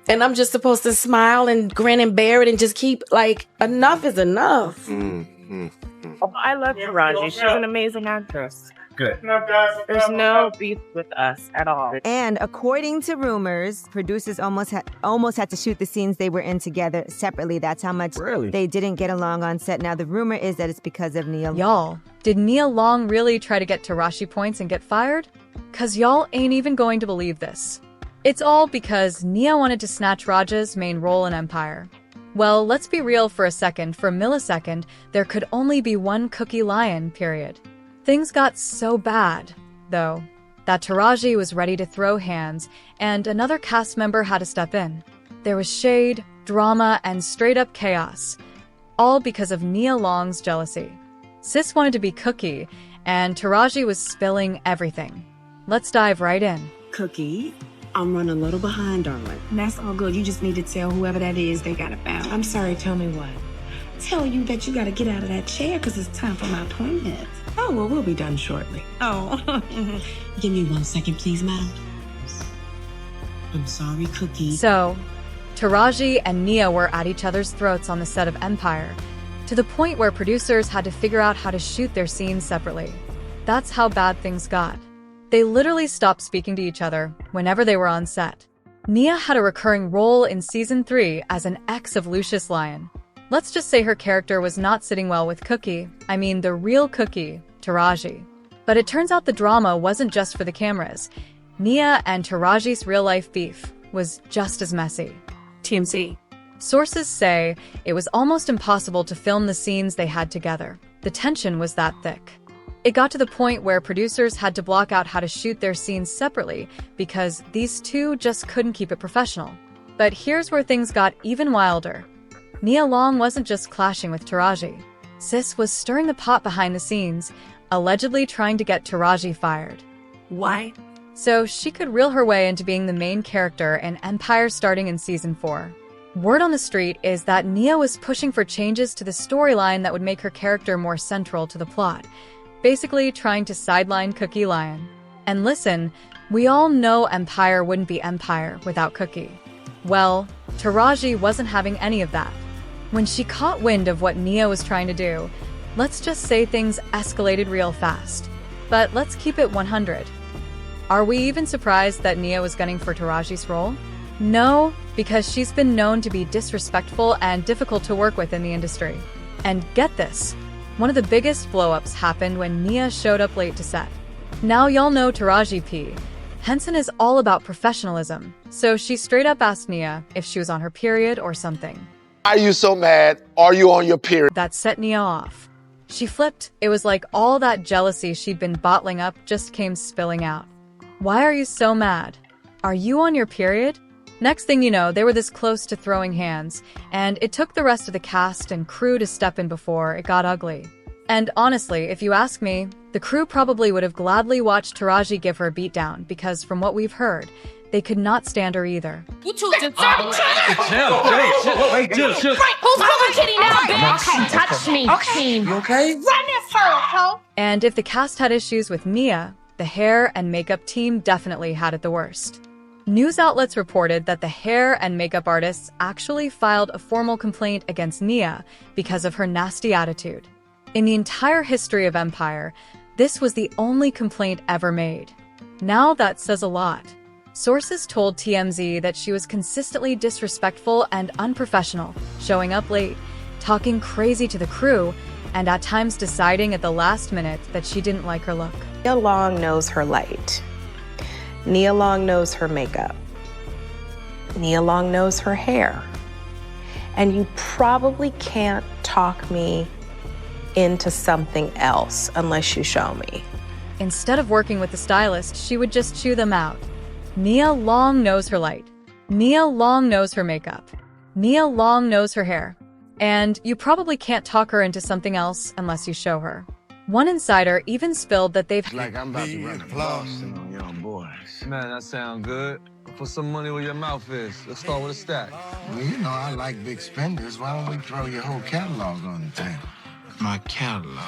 And I'm just supposed to smile and grin and bear it and just keep, like, enough is enough. I love Taraji. She's an amazing actress. Good. There's no beef with us at all. And according to rumors, producers almost had to shoot the scenes they were in together separately. That's how much they didn't get along on set. Now, the rumor is that it's because of Nia. Y'all, did Nia Long really try to get Taraji points and get fired? 'Cause y'all ain't even going to believe this. It's all because Nia wanted to snatch Raja's main role in Empire. Well, let's be real for a second. For a millisecond, there could only be one Cookie Lion, period. Things got so bad, though, that Taraji was ready to throw hands, and another cast member had to step in. There was shade, drama, and straight-up chaos, all because of Nia Long's jealousy. Sis wanted to be Cookie, and Taraji was spilling everything. Let's dive right in. Cookie, I'm running a little behind, darling. That's all good. You just need to tell whoever that is they got to bounce. I'm sorry, tell me what? Tell you that you got to get out of that chair because it's time for my appointment. Oh, well, we'll be done shortly. Oh, give me 1 second, please, madam. I'm sorry, Cookie. So, Taraji and Nia were at each other's throats on the set of Empire, to the point where producers had to figure out how to shoot their scenes separately. That's how bad things got. They literally stopped speaking to each other whenever they were on set. Nia had a recurring role in Season 3 as an ex of Lucius Lyon. Let's just say her character was not sitting well with Cookie, I mean the real Cookie, Taraji. But it turns out the drama wasn't just for the cameras. Nia and Taraji's real-life beef was just as messy. TMZ. Sources say it was almost impossible to film the scenes they had together. The tension was that thick. It got to the point where producers had to block out how to shoot their scenes separately because these two just couldn't keep it professional. But here's where things got even wilder. Nia Long wasn't just clashing with Taraji. Sis was stirring the pot behind the scenes, allegedly trying to get Taraji fired. Why? So she could reel her way into being the main character in Empire starting in Season 4. Word on the street is that Nia was pushing for changes to the storyline that would make her character more central to the plot, basically trying to sideline Cookie Lion. And listen, we all know Empire wouldn't be Empire without Cookie. Well, Taraji wasn't having any of that. When she caught wind of what Nia was trying to do, let's just say things escalated real fast. But let's keep it 100. Are we even surprised that Nia was gunning for Taraji's role? No, because she's been known to be disrespectful and difficult to work with in the industry. And get this, one of the biggest blow-ups happened when Nia showed up late to set. Now y'all know Taraji P. Henson is all about professionalism, so she straight up asked Nia if she was on her period or something. Are you so mad? Are you on your period? That set Nia off. She flipped. It was like all that jealousy she'd been bottling up just came spilling out. Why are you so mad? Are you on your period? Next thing you know, they were this close to throwing hands, and it took the rest of the cast and crew to step in before it got ugly. And honestly, if you ask me, the crew probably would have gladly watched Taraji give her a beatdown because from what we've heard, they could not stand her either. You two deserve Chill. Right, who's calling Kitty now, bitch? Okay, touch me, team. You okay? Run this hoe. And if the cast had issues with Nia, the hair and makeup team definitely had it the worst. News outlets reported that the hair and makeup artists actually filed a formal complaint against Nia because of her nasty attitude. In the entire history of Empire, this was the only complaint ever made. Now that says a lot. Sources told TMZ that she was consistently disrespectful and unprofessional, showing up late, talking crazy to the crew, and at times deciding at the last minute that she didn't like her look. Nia Long knows her light. Nia Long knows her makeup. Nia Long knows her hair. And you probably can't talk me into something else unless you show me. Instead of working with the stylist, she would just chew them out. Nia Long knows her light. Nia Long knows her makeup. Nia Long knows her hair. And you probably can't talk her into something else unless you show her. One insider even spilled that they've— Like I'm about to run a Flossing on young boys. Man, that sound good. Put some money where your mouth is. Let's start with a stack. Well, you know I like big spenders. Why don't we throw your whole catalog on the table? My catalog?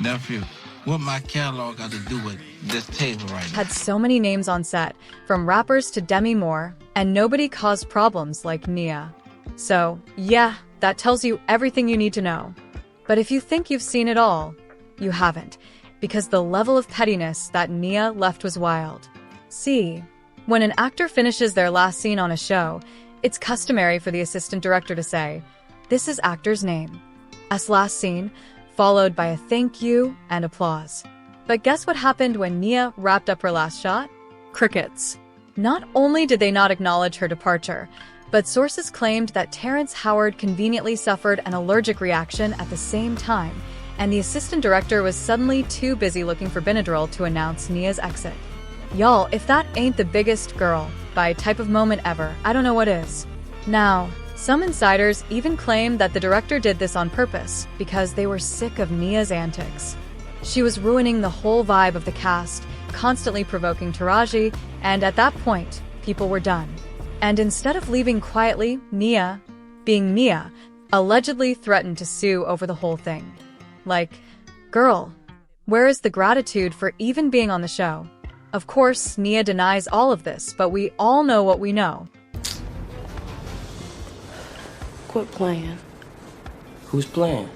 Nephew, what my catalog got to do with this table right now? had so many names on set, from rappers to Demi Moore, and nobody caused problems like Nia. So, yeah, that tells you everything you need to know. But if you think you've seen it all, you haven't, because the level of pettiness that Nia left was wild. See, when an actor finishes their last scene on a show, it's customary for the assistant director to say, "This is actor's name." As last scene, followed by a thank you and applause. But guess what happened when Nia wrapped up her last shot? Crickets. Not only did they not acknowledge her departure, but sources claimed that Terrence Howard conveniently suffered an allergic reaction at the same time, and the assistant director was suddenly too busy looking for Benadryl to announce Nia's exit. Y'all, if that ain't the biggest girl, by type of moment ever, I don't know what is. Now, some insiders even claim that the director did this on purpose because they were sick of Nia's antics. She was ruining the whole vibe of the cast, constantly provoking Taraji, and at that point, people were done. And instead of leaving quietly, Nia, being Nia, allegedly threatened to sue over the whole thing. Like, girl, where is the gratitude for even being on the show? Of course, Nia denies all of this, but we all know what we know. Quit playing. Who's playing?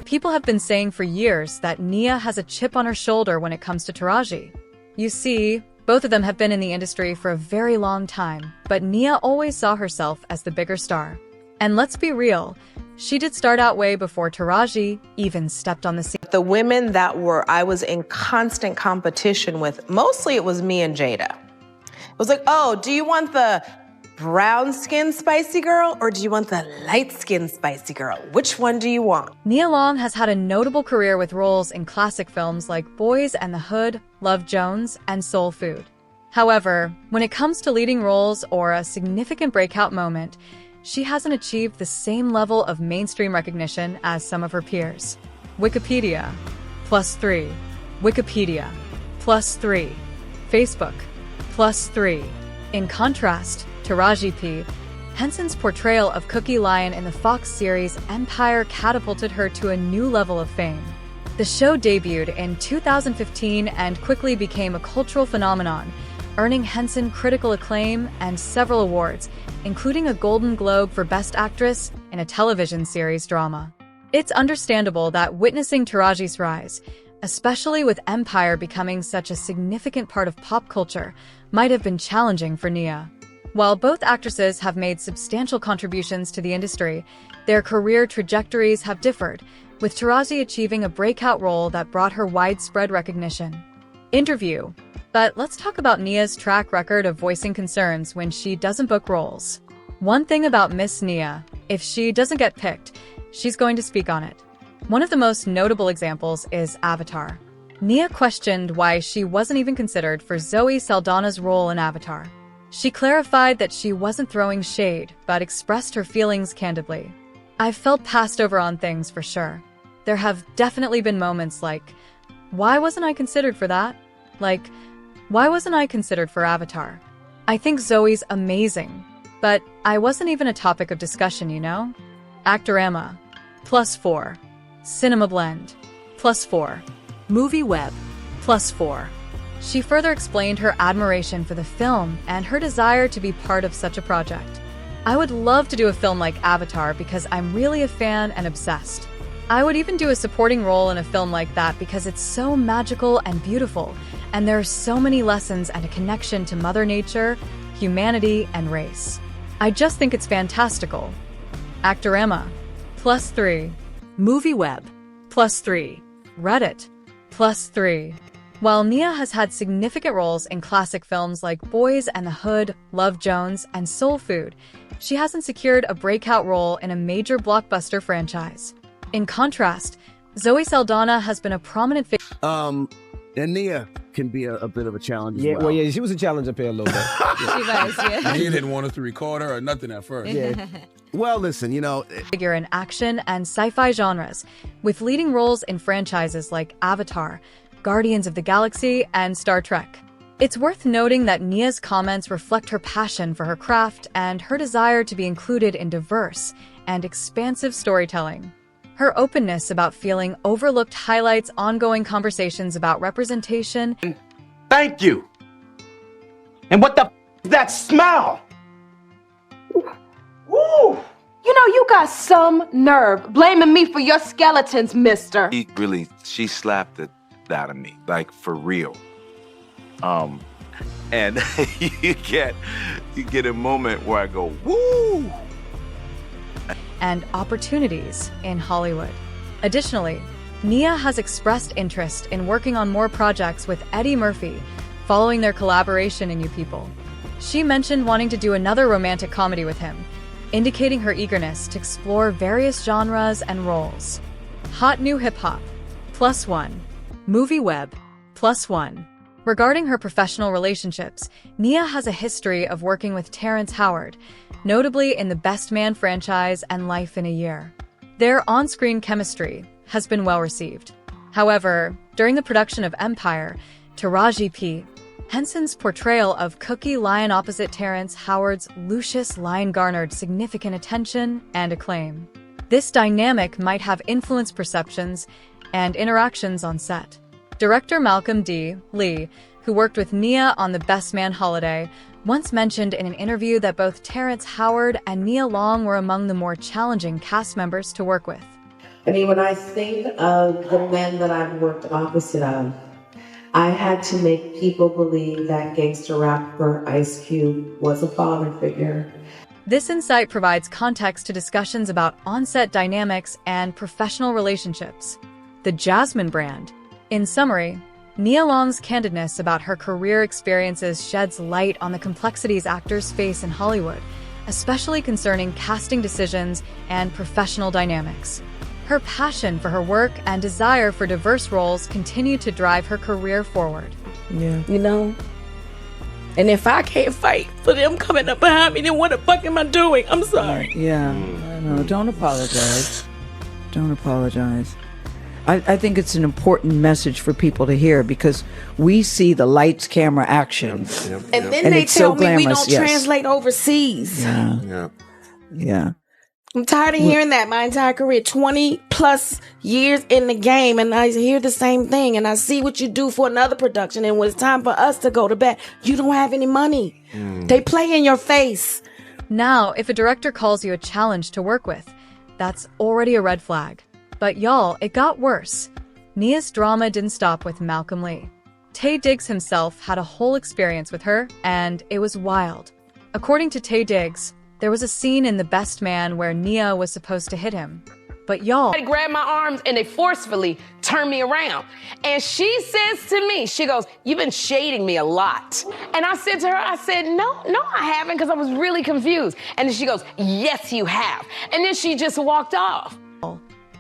People have been saying for years that Nia has a chip on her shoulder when it comes to Taraji. You see, both of them have been in the industry for a very long time, but Nia always saw herself as the bigger star. And let's be real, she did start out way before Taraji even stepped on the scene. The women that I was in constant competition with, mostly it was me and Jada. It was like, oh, do you want the brown-skinned spicy girl or do you want the light-skinned spicy girl? Which one do you want? Nia Long has had a notable career with roles in classic films like Boys and the Hood, Love Jones, and Soul Food. However, when it comes to leading roles or a significant breakout moment, she hasn't achieved the same level of mainstream recognition as some of her peers. Wikipedia, +3. Wikipedia, +3. Facebook, +3. In contrast, Taraji P. Henson's portrayal of Cookie Lyon in the Fox series Empire catapulted her to a new level of fame. The show debuted in 2015 and quickly became a cultural phenomenon, earning Henson critical acclaim and several awards, including a Golden Globe for Best Actress in a television series drama. It's understandable that witnessing Taraji's rise, especially with Empire becoming such a significant part of pop culture, might have been challenging for Nia. While both actresses have made substantial contributions to the industry, their career trajectories have differed, with Taraji achieving a breakout role that brought her widespread recognition. Interview. But let's talk about Nia's track record of voicing concerns when she doesn't book roles. One thing about Miss Nia, if she doesn't get picked, she's going to speak on it. One of the most notable examples is Avatar. Nia questioned why she wasn't even considered for Zoe Saldana's role in Avatar. She clarified that she wasn't throwing shade, but expressed her feelings candidly. I've felt passed over on things for sure. There have definitely been moments like, why wasn't I considered for that? Like, why wasn't I considered for Avatar? I think Zoe's amazing, but I wasn't even a topic of discussion, you know? Actorama, +4. Cinema Blend, +4. Movie Web, +4. She further explained her admiration for the film and her desire to be part of such a project. I would love to do a film like Avatar because I'm really a fan and obsessed. I would even do a supporting role in a film like that because it's so magical and beautiful, and there are so many lessons and a connection to Mother Nature, humanity, and race. I just think it's fantastical. Actorama, +3. Movie Web, +3. Reddit, +3. While Nia has had significant roles in classic films like Boys and the Hood, Love Jones, and Soul Food, she hasn't secured a breakout role in a major blockbuster franchise. In contrast, Zoe Saldana has been a prominent figure. And Nia can be a bit of a challenge Yeah, as well. well, yeah, she was a challenge up here a little bit. She was, yeah. Nia didn't want us to record her or nothing at first. Yeah. Well, listen, you know... figure in action and sci-fi genres, with leading roles in franchises like Avatar, Guardians of the Galaxy, and Star Trek. It's worth noting that Nia's comments reflect her passion for her craft and her desire to be included in diverse and expansive storytelling. Her openness about feeling overlooked highlights ongoing conversations about representation. Thank you. And what the That smell. Woo! You know, you got some nerve blaming me for your skeletons, mister. She slapped it out of me, like for real. And you get a moment where I go, woo! And opportunities in Hollywood. Additionally, Nia has expressed interest in working on more projects with Eddie Murphy following their collaboration in You People. She mentioned wanting to do another romantic comedy with him, indicating her eagerness to explore various genres and roles. Hot new hip-hop, +1. Movie web, +1. Regarding her professional relationships, Nia has a history of working with Terrence Howard, notably in the Best Man franchise and Life in a Year. Their on-screen chemistry has been well received. However, during the production of Empire, Taraji P. Henson's portrayal of Cookie Lion opposite Terrence Howard's Lucius Lion garnered significant attention and acclaim. This dynamic might have influenced perceptions and interactions on set. Director Malcolm D. Lee, who worked with Nia on The Best Man holiday, once mentioned in an interview that both Terrence Howard and Nia Long were among the more challenging cast members to work with. I mean, when I think of the men that I've worked opposite of, I had to make people believe that gangster rapper Ice Cube was a father figure. This insight provides context to discussions about on-set dynamics and professional relationships. The Jasmine brand. In summary, Nia Long's candidness about her career experiences sheds light on the complexities actors face in Hollywood, especially concerning casting decisions and professional dynamics. Her passion for her work and desire for diverse roles continue to drive her career forward. Yeah. You know? And if I can't fight for them coming up behind me, then what the fuck am I doing? I'm sorry. Yeah, I know. Don't apologize. Don't apologize. I think it's an important message for people to hear because we see the lights, camera, action. And then they tell me we don't translate overseas. Yeah. I'm tired of hearing that my entire career, 20 plus years in the game, and I hear the same thing, and I see what you do for another production, and when it's time for us to go to bed, you don't have any money. They play in your face. Now, if a director calls you a challenge to work with, that's already a red flag. But y'all, it got worse. Nia's drama didn't stop with Malcolm Lee. Taye Diggs himself had a whole experience with her, and it was wild. According to Taye Diggs, there was a scene in The Best Man where Nia was supposed to hit him. But y'all... They grabbed my arms and they forcefully turned me around. And she says to me, she goes, "You've been shading me a lot." And I said to her, I said, no, I haven't, because I was really confused. And then she goes, "Yes, you have." And then she just walked off.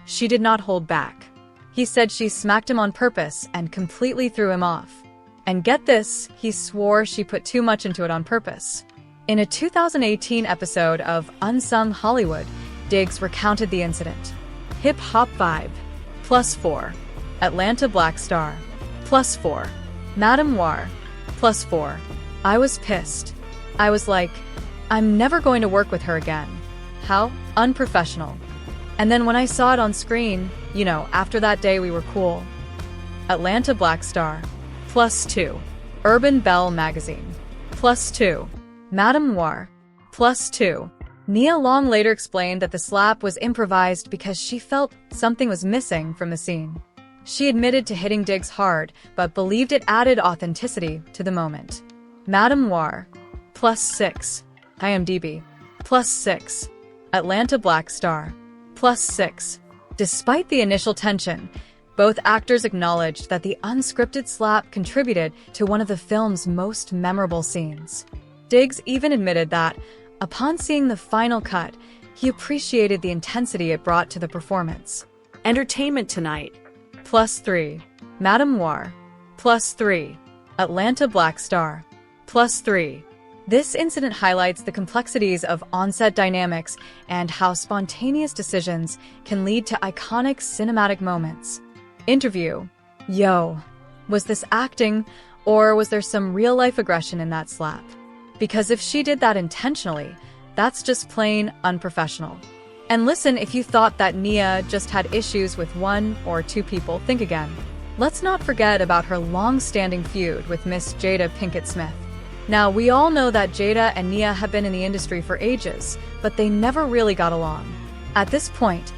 She did not hold back. He said she smacked him on purpose and completely threw him off. And get this, he swore she put too much into it on purpose. In a 2018 episode of Unsung Hollywood, Diggs recounted the incident. Hip hop vibe, +4. Atlanta Black Star, +4. Madame War, +4. I was pissed. I was like, I'm never going to work with her again. How unprofessional. And then when I saw it on screen, you know, after that day we were cool. Atlanta Black Star, +2. Urban Belle Magazine, +2. Madame War, +2. Nia Long later explained that the slap was improvised because she felt something was missing from the scene. She admitted to hitting Diggs hard, but believed it added authenticity to the moment. Madame War, +6. IMDb, +6. Atlanta Black Star, +6. Despite the initial tension, both actors acknowledged that the unscripted slap contributed to one of the film's most memorable scenes. Diggs even admitted that, upon seeing the final cut, he appreciated the intensity it brought to the performance. Entertainment Tonight, +3. Madame War, +3. Atlanta Black Star, +3. This incident highlights the complexities of on-set dynamics and how spontaneous decisions can lead to iconic cinematic moments. Interview. Yo, was this acting, or was there some real-life aggression in that slap? Because if she did that intentionally, that's just plain unprofessional. And listen, if you thought that Nia just had issues with one or two people, think again. Let's not forget about her long-standing feud with Miss Jada Pinkett Smith. Now, we all know that Jada and Nia have been in the industry for ages, but they never really got along. At this point,